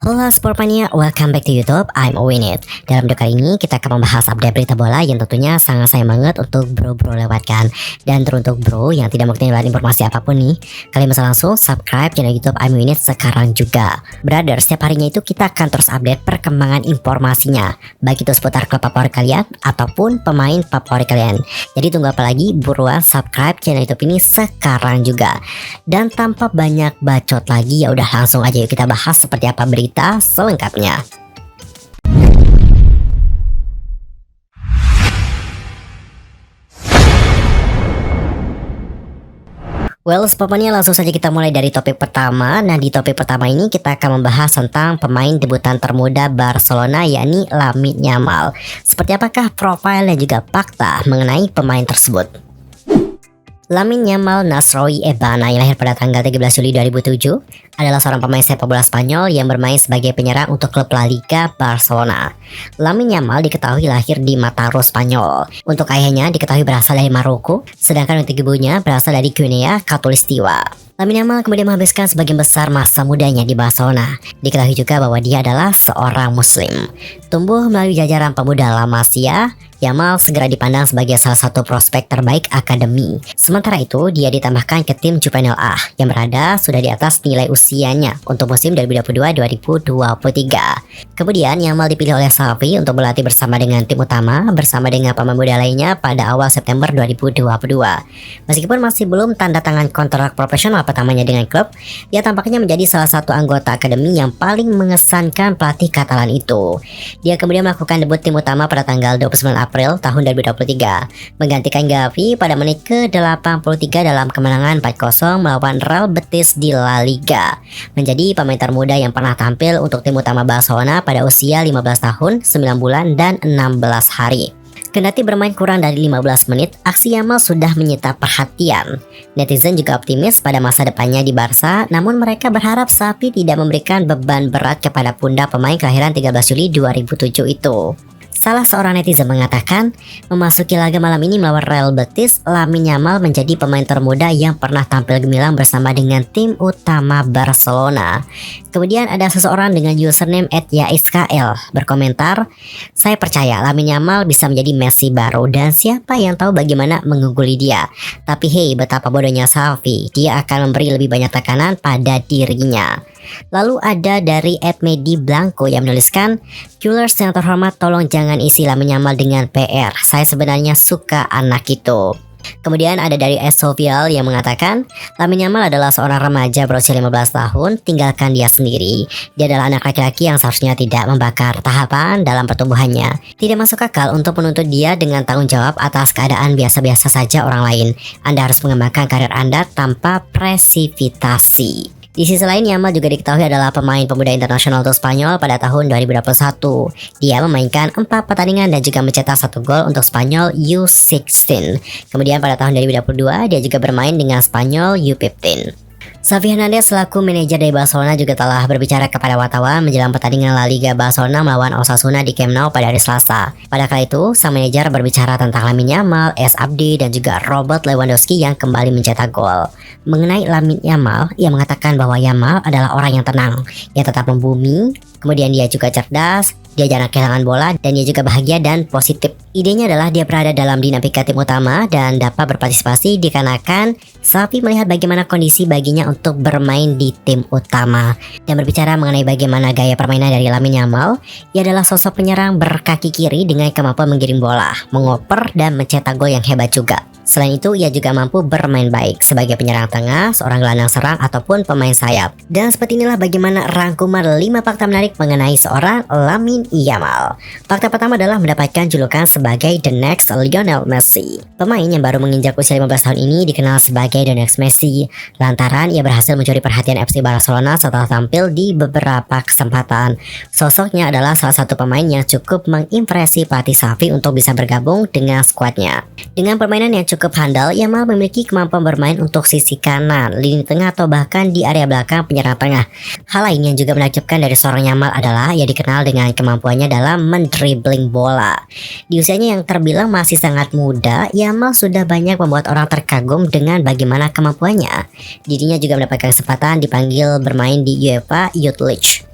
Halo Sportmania, welcome back to YouTube. I'm Owinit. Dalam video kali ini kita akan membahas update berita bola yang tentunya sangat sayang banget untuk bro-bro lewatkan. Dan teruntuk bro yang tidak mau ketinggalan informasi apapun nih, kalian bisa langsung subscribe channel YouTube I'm Owinit sekarang juga. Brother, setiap harinya itu kita akan terus update perkembangan informasinya, baik itu seputar klub favorit kalian ataupun pemain favorit kalian. Jadi tunggu apa lagi, buruan subscribe channel YouTube ini sekarang juga. Dan tanpa banyak bacot lagi, ya udah langsung aja yuk kita bahas seperti apa berita selengkapnya. Well, Sportmania, langsung saja kita mulai dari topik pertama. Nah, di topik pertama ini kita akan membahas tentang pemain debutan termuda Barcelona, yakni Lamine Yamal. Seperti apakah profil dan juga fakta mengenai pemain tersebut? Lamine Yamal Nasrowi Ebana yang lahir pada tanggal 13 Juli 2007 adalah seorang pemain sepak bola Spanyol yang bermain sebagai penyerang untuk klub La Liga Barcelona. Lamine Yamal diketahui lahir di Mataró, Spanyol. Untuk ayahnya diketahui berasal dari Maroko, sedangkan untuk ibunya berasal dari Guinea Khatulistiwa. Lamine Yamal kemudian menghabiskan sebagian besar masa mudanya di Barcelona. Diketahui juga bahwa dia adalah seorang muslim. Tumbuh melalui jajaran pemuda La Masia, Yamal segera dipandang sebagai salah satu prospek terbaik akademi. Sementara itu, dia ditambahkan ke tim Juvenil A yang berada sudah di atas nilai usianya untuk musim 2022-2023. Kemudian, Yamal dipilih oleh Xavi untuk berlatih bersama dengan tim utama bersama dengan pemain muda lainnya pada awal September 2022. Meskipun masih belum tanda tangan kontrak profesional pertamanya dengan klub, ia tampaknya menjadi salah satu anggota akademi yang paling mengesankan pelatih Katalan itu. Dia kemudian melakukan debut tim utama pada tanggal 29 April tahun 2023, menggantikan Gavi pada menit ke-83 dalam kemenangan 4-0 melawan Real Betis di La Liga. Menjadi pemain termuda yang pernah tampil untuk tim utama Barcelona pada usia 15 tahun, 9 bulan, dan 16 hari. Kendati bermain kurang dari 15 menit, aksi Yamal sudah menyita perhatian. Netizen juga optimis pada masa depannya di Barca, namun mereka berharap Xavi tidak memberikan beban berat kepada pundak pemain kelahiran 13 Juli 2007 itu. Salah seorang netizen mengatakan, memasuki laga malam ini melawan Real Betis, Lamine Yamal menjadi pemain termuda yang pernah tampil gemilang bersama dengan tim utama Barcelona. Kemudian ada seseorang dengan username @yaiskl berkomentar, "Saya percaya Lamine Yamal bisa menjadi Messi baru dan siapa yang tahu bagaimana mengungguli dia. Tapi hey, betapa bodohnya Xavi, dia akan memberi lebih banyak tekanan pada dirinya." Lalu ada dari @medi blanco yang menuliskan, "Killers yang terhormat, tolong jangan isi Lamine Yamal dengan PR. Saya sebenarnya suka anak itu." Kemudian ada dari Sofial yang mengatakan, "Lamine Yamal adalah seorang remaja berusia 15 tahun, tinggalkan dia sendiri. Dia adalah anak laki-laki yang seharusnya tidak membakar tahapan dalam pertumbuhannya. Tidak masuk akal untuk menuntut dia dengan tanggung jawab atas keadaan biasa-biasa saja orang lain. Anda harus mengembangkan karir Anda tanpa presipitasi." Di sisi lain, Yamal juga diketahui adalah pemain pemuda internasional untuk Spanyol pada tahun 2021. Dia memainkan 4 pertandingan dan juga mencetak 1 gol untuk Spanyol U16. Kemudian pada tahun 2022, dia juga bermain dengan Spanyol U15. Xavi Hernandez selaku manajer dari Barcelona juga telah berbicara kepada wartawan menjelang pertandingan La Liga Barcelona melawan Osasuna di Camp Nou pada hari Selasa. Pada kala itu, sang manajer berbicara tentang Lamine Yamal, Abdi, dan juga Robert Lewandowski yang kembali mencetak gol. Mengenai Lamine Yamal, ia mengatakan bahwa Yamal adalah orang yang tenang, yang tetap membumi, kemudian dia juga cerdas, dia jarang kehilangan bola, dan dia juga bahagia dan positif. Idenya adalah dia berada dalam dinamika tim utama dan dapat berpartisipasi dikarenakan Xavi melihat bagaimana kondisi baginya untuk bermain di tim utama. Dan berbicara mengenai bagaimana gaya permainan dari Lamine Yamal, ia adalah sosok penyerang berkaki kiri dengan kemampuan menggiring bola, mengoper, dan mencetak gol yang hebat juga. Selain itu, ia juga mampu bermain baik sebagai penyerang tengah, seorang gelandang serang, ataupun pemain sayap. Dan seperti inilah bagaimana rangkuman 5 fakta menarik mengenai seorang Lamine Yamal. Fakta pertama adalah mendapatkan julukan sebagai The Next Lionel Messi. Pemain yang baru menginjak usia 15 tahun ini dikenal sebagai The Next Messi lantaran ia berhasil mencuri perhatian FC Barcelona setelah tampil di beberapa kesempatan. Sosoknya adalah salah satu pemain yang cukup mengimpresi pelatih Xavi untuk bisa bergabung dengan skuadnya. Dengan permainan yang cukup handal, Yamal memiliki kemampuan bermain untuk sisi kanan, lini tengah, atau bahkan di area belakang penyerang tengah. Hal lain yang juga menakjubkan dari seorang Yamal adalah ia dikenal dengan kemampuannya dalam mendribbling bola. Di usianya yang terbilang masih sangat muda, Yamal sudah banyak membuat orang terkagum dengan bagaimana kemampuannya. Dirinya juga mendapatkan kesempatan dipanggil bermain di UEFA Youth League.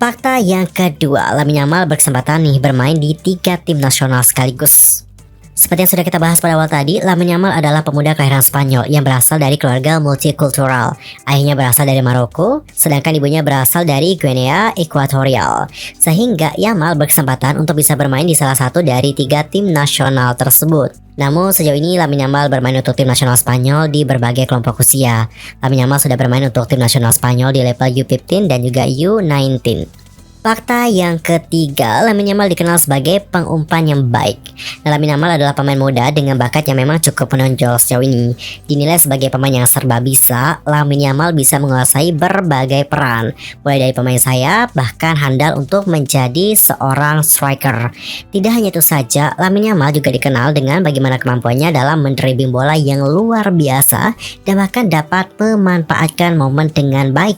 Fakta yang kedua, Lamine Yamal berkesempatan nih bermain di 3 tim nasional sekaligus. Seperti yang sudah kita bahas pada awal tadi, Lamine Yamal adalah pemuda kelahiran Spanyol yang berasal dari keluarga multikultural. Ayahnya berasal dari Maroko, sedangkan ibunya berasal dari Guinea Equatorial. Sehingga Yamal berkesempatan untuk bisa bermain di salah satu dari 3 tim nasional tersebut. Namun sejauh ini Lamine Yamal bermain untuk tim nasional Spanyol di berbagai kelompok usia. Lamine Yamal sudah bermain untuk tim nasional Spanyol di level U15 dan juga U19. Fakta yang ketiga, Lamine Yamal dikenal sebagai pengumpan yang baik. Lamine Yamal adalah pemain muda dengan bakat yang memang cukup menonjol sejauh ini. Dinilai sebagai pemain yang serba bisa, Lamine Yamal bisa menguasai berbagai peran, mulai dari pemain sayap bahkan handal untuk menjadi seorang striker. Tidak hanya itu saja, Lamine Yamal juga dikenal dengan bagaimana kemampuannya dalam mendribbling bola yang luar biasa dan bahkan dapat memanfaatkan momen dengan baik.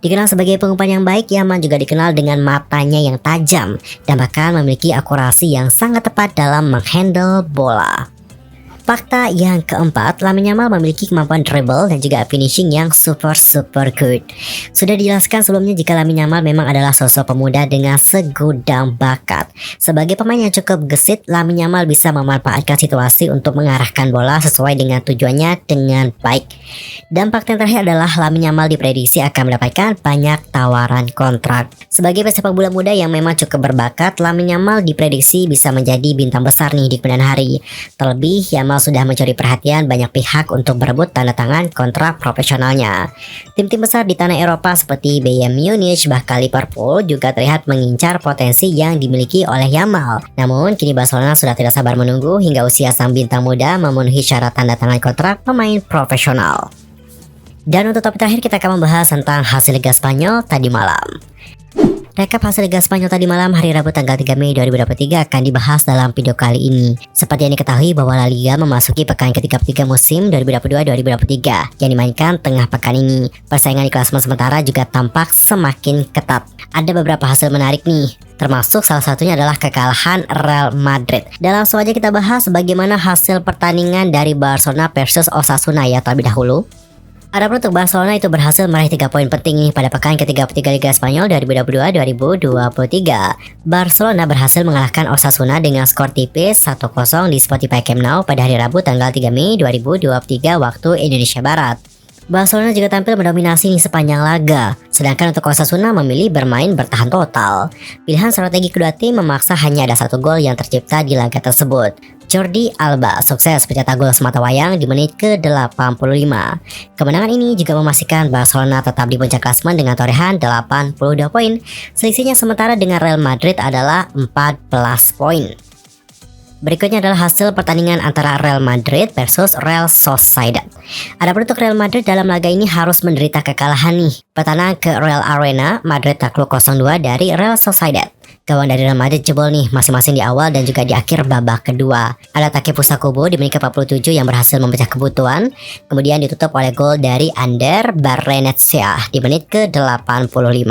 Dikenal sebagai pengumpan yang baik, Yamal juga dikenal dengan matanya yang tajam dan bahkan memiliki akurasi yang sangat tepat dalam menghandle bola. Fakta yang keempat, Lamine Yamal memiliki kemampuan dribble dan juga finishing yang super good. Sudah dijelaskan sebelumnya jika Lamine Yamal memang adalah sosok pemuda dengan segudang bakat. Sebagai pemain yang cukup gesit, Lamine Yamal bisa memanfaatkan situasi untuk mengarahkan bola sesuai dengan tujuannya dengan baik. Dan fakta yang terakhir adalah Lamine Yamal diprediksi akan mendapatkan banyak tawaran kontrak. Sebagai pesepak bola muda yang memang cukup berbakat, Lamine Yamal diprediksi bisa menjadi bintang besar nih di kemudian hari. Terlebih, Yamal sudah mencuri perhatian banyak pihak untuk berebut tanda tangan kontrak profesionalnya. Tim-tim besar di tanah Eropa seperti Bayern Munich bahkan Liverpool juga terlihat mengincar potensi yang dimiliki oleh Yamal. Namun kini Barcelona sudah tidak sabar menunggu hingga usia sang bintang muda memenuhi syarat tanda tangan kontrak pemain profesional. Dan untuk topik terakhir kita akan membahas tentang hasil Liga Spanyol tadi malam. Rekap hasil Liga Spanyol tadi malam hari Rabu tanggal 3 Mei 2023 akan dibahas dalam video kali ini. Seperti yang diketahui bahwa La Liga memasuki pekan ke-33 musim 2022-2023 yang dimainkan tengah pekan ini. Persaingan di klasemen sementara juga tampak semakin ketat. Ada beberapa hasil menarik nih, termasuk salah satunya adalah kekalahan Real Madrid. Dalam saja kita bahas bagaimana hasil pertandingan dari Barcelona versus Osasuna ya terlebih dahulu. Adapun untuk Barcelona itu berhasil meraih 3 poin penting nih pada pekan ke-33 Liga Spanyol 2022-2023. Barcelona berhasil mengalahkan Osasuna dengan skor tipis 1-0 di Spotify Camp Nou pada hari Rabu tanggal 3 Mei 2023 waktu Indonesia Barat. Barcelona juga tampil mendominasi nih sepanjang laga, sedangkan untuk Osasuna memilih bermain bertahan total. Pilihan strategi kedua tim memaksa hanya ada 1 gol yang tercipta di laga tersebut. Jordi Alba sukses mencetak gol sematawayang di menit ke-85. Kemenangan ini juga memastikan Barcelona tetap di puncak klasemen dengan torehan 82 poin. Selisihnya sementara dengan Real Madrid adalah 14 poin. Berikutnya adalah hasil pertandingan antara Real Madrid versus Real Sociedad. Adapun untuk Real Madrid dalam laga ini harus menderita kekalahan nih. Pertandingan ke Real Arena, Madrid takluk 0-2 dari Real Sociedad. Gawang dari Real Madrid jebol nih masing-masing di awal dan juga di akhir babak kedua. Ada Takefusa Kubo di menit ke-47 yang berhasil memecah kebutuhan. Kemudian ditutup oleh gol dari Ander Barrenetxea di menit ke-85.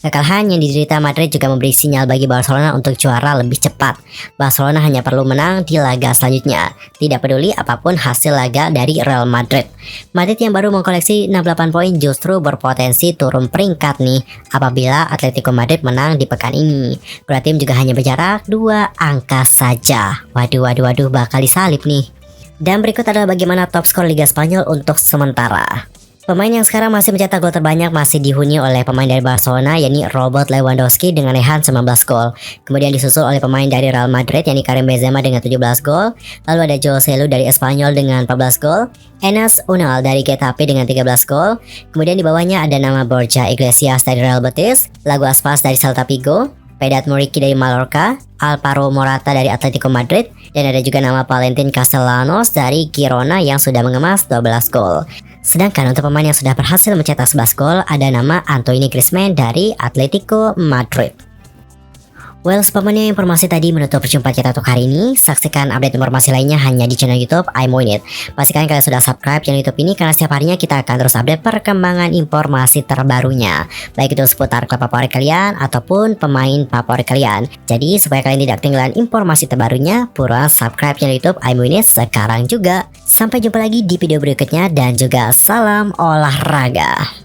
Kekalahan yang diderita Madrid juga memberi sinyal bagi Barcelona untuk juara lebih cepat. Barcelona hanya perlu menang di laga selanjutnya. Tidak peduli apapun hasil laga dari Real Madrid. Madrid yang baru mengkoleksi 68 poin justru berpotensi turun peringkat nih apabila Atletico Madrid menang di pekan ini. Kedua tim juga hanya berjarak 2 angka saja. Waduh bakal disalip nih. Dan berikut adalah bagaimana top skor Liga Spanyol untuk sementara. Pemain yang sekarang masih mencetak gol terbanyak masih dihuni oleh pemain dari Barcelona yakni Robert Lewandowski dengan raihan 19 gol. Kemudian disusul oleh pemain dari Real Madrid yakni Karim Benzema dengan 17 gol. Lalu ada Jose Lu dari Espanyol dengan 14 gol. Enes Unal dari Getafe dengan 13 gol. Kemudian di bawahnya ada nama Borja Iglesias dari Real Betis, Lagu Aspas dari Celta Vigo, Vedat Muriqi dari Mallorca, Alvaro Morata dari Atletico Madrid, dan ada juga nama Valentin Castellanos dari Girona yang sudah mengemas 12 gol. Sedangkan untuk pemain yang sudah berhasil mencetak 11 gol ada nama Antoine Griezmann dari Atletico Madrid. Well, sebabnya informasi tadi menutup perjumpaan kita untuk hari ini. Saksikan update informasi lainnya hanya di channel YouTube iMoinit. Pastikan kalian sudah subscribe channel YouTube ini karena setiap harinya kita akan terus update perkembangan informasi terbarunya. Baik itu seputar klub favorit kalian ataupun pemain favorit kalian. Jadi supaya kalian tidak ketinggalan informasi terbarunya, buruan subscribe channel YouTube iMoinit sekarang juga. Sampai jumpa lagi di video berikutnya dan juga salam olahraga.